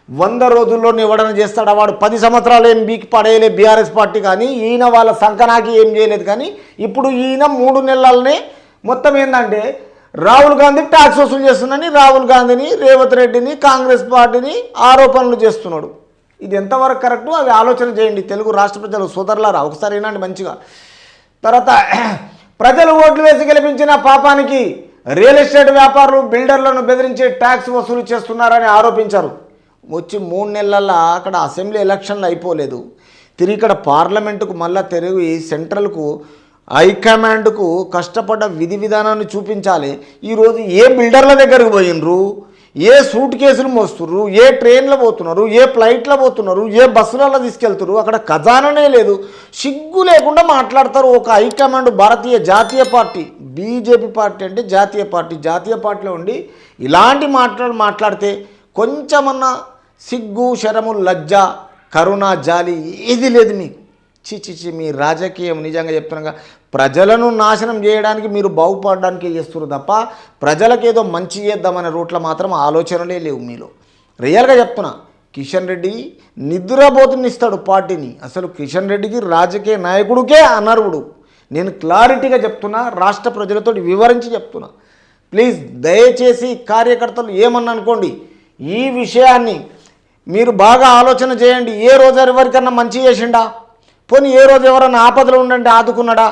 100 రోజుల్లోనే ఎవడన చేస్తాడు వాడు 10 సంవత్సరాలు ఏం బీకి పడేయలే బీఆర్ఎస్ పార్టీ కానీ ఈయన వాళ్ళ సంకనాకి ఏం చేయలేదు కానీ ఇప్పుడు ఈయన 3 నెలలనే మొత్తం ఏంటంటే రాహుల్ గాంధీ ట్యాక్స్ వసూలు చేస్తుందని రాహుల్ గాంధీని రేవంత్ రెడ్డిని కాంగ్రెస్ పార్టీని ఆరోపణలు చేస్తున్నాడు. ఇది ఎంతవరకు కరెక్టు అది ఆలోచన చేయండి తెలుగు రాష్ట్ర ప్రజలు సోదరులారా, ఒకసారి వినండి మంచిగా. తర్వాత ప్రజలు ఓట్లు వేసి గెలిపించిన పాపానికి రియల్ ఎస్టేట్ వ్యాపారులు బిల్డర్లను బెదిరించి ట్యాక్స్ వసూలు చేస్తున్నారని ఆరోపించారు. వచ్చి 3 నెలల అక్కడ అసెంబ్లీ ఎలక్షన్లు అయిపోలేదు, తిరిగి ఇక్కడ పార్లమెంటుకు మళ్ళీ తిరిగి సెంట్రల్కు హైకమాండ్కు కష్టపడ్డ విధి విధానాన్ని చూపించాలి. ఈరోజు ఏ బిల్డర్ల దగ్గరకు పోయినరు, ఏ సూట్ కేసులు మోస్తున్నారు, ఏ ట్రైన్లో పోతున్నారు, ఏ ఫ్లైట్లో పోతున్నారు, ఏ బస్సులలో తీసుకెళ్తున్నారు, అక్కడ ఖజానానే లేదు. సిగ్గు లేకుండా మాట్లాడతారు. ఒక హైకమాండ్ భారతీయ జాతీయ పార్టీ బీజేపీ పార్టీ అంటే జాతీయ పార్టీలో ఉండి ఇలాంటి మాట్లాడితే కొంచెమన్నా సిగ్గు శరము లజ్జ కరుణ జాలి ఏది లేదు మీకు. చిచి మీ రాజకీయం నిజంగా చెప్తున్నాగా ప్రజలను నాశనం చేయడానికి మీరు బాగుపడడానికి చేస్తున్నారు తప్ప ప్రజలకు ఏదో మంచి చేద్దామనే రూట్లో మాత్రం ఆలోచనలే లేవు మీలో. రియల్గా చెప్తున్నా, కిషన్ రెడ్డి నిద్రపోతునిస్తాడు పార్టీని. అసలు కిషన్ రెడ్డికి రాజకీయ నాయకుడికే అనర్హుడు. నేను క్లారిటీగా చెప్తున్నా, రాష్ట్ర ప్రజలతో వివరించి చెప్తున్నా. ప్లీజ్ దయచేసి కార్యకర్తలు ఏమన్నా అనుకోండి, ఈ విషయాన్ని మీరు బాగా ఆలోచన చేయండి. ఏ రోజు ఎవరికన్నా మంచి చేసిండా, పోనీ ఏ రోజు ఎవరన్నా ఆపదలు ఉండండి ఆదుకున్నాడా,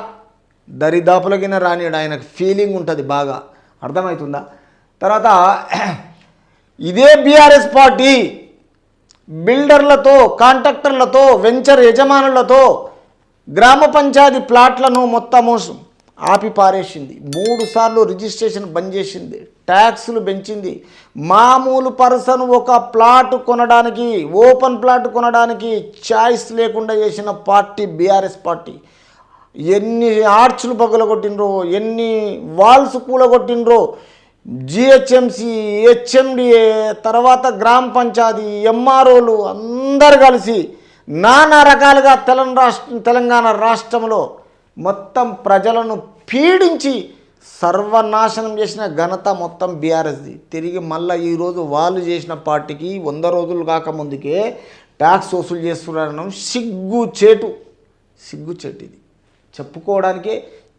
దరిదాపులకిన రానియడు. ఆయనకు ఫీలింగ్ ఉంటుంది బాగా, అర్థమవుతుందా. తర్వాత ఇదే బీఆర్ఎస్ పార్టీ బిల్డర్లతో కాంట్రాక్టర్లతో వెంచర్ యజమానులతో గ్రామ పంచాయతీ ప్లాట్లను మొత్తము ఆపి పారేసింది. 3 సార్లు రిజిస్ట్రేషన్ బంద్ చేసింది, ట్యాక్సులు పెంచింది. మామూలు పర్సన్ ఒక ప్లాట్ కొనడానికి ఓపెన్ ప్లాట్ కొనడానికి చాయిస్ లేకుండా చేసిన పార్టీ బీఆర్ఎస్ పార్టీ. ఎన్ని ఆర్చ్లు పగలగొట్టినరో, ఎన్ని వాల్స్ కూలగొట్టినరో. జిహెచ్ఎంసి, హెచ్ఎండిఏ, తర్వాత గ్రామ పంచాయతీ, ఎంఆర్ఓలు అందరు కలిసి నానా రకాలుగా తెలంగాణ రాష్ట్రంలో మొత్తం ప్రజలను పీడించి సర్వనాశనం చేసిన ఘనత మొత్తం బీఆర్ఎస్ది. తిరిగి మళ్ళీ ఈరోజు వాళ్ళు చేసిన పార్టీకి 100 రోజులు కాకముందుకే ట్యాక్స్ వసూలు చేస్తున్నారని సిగ్గుచేటు ఇది చెప్పుకోవడానికే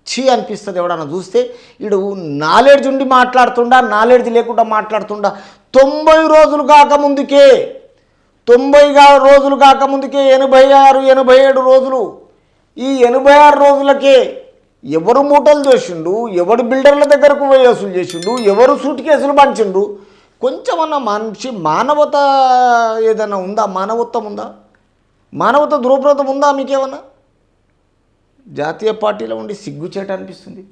చీ అనిపిస్తుంది. ఎవడన్నా చూస్తే వీడు నాలెడ్జ్ ఉండి మాట్లాడుతుండా, నాలెడ్జ్ లేకుండా మాట్లాడుతుండా. 90 రోజులు కాకముందుకే 86, 87 రోజులు. ఈ 86 రోజులకే ఎవరు మూటలు చేసిండు, ఎవడు బిల్డర్ల దగ్గరకు పోయి వసూలు చేసిండు, ఎవరు సూట్ కేసులు పంచిండు. కొంచెమన్నా మనిషి మానవత ఏదైనా ఉందా, మానవత్వం ఉందా, మానవత దృక్పథం ఉందా మీకేమన్నా? జాతీయ పార్టీలో ఉండి సిగ్గుచేట అనిపిస్తుంది.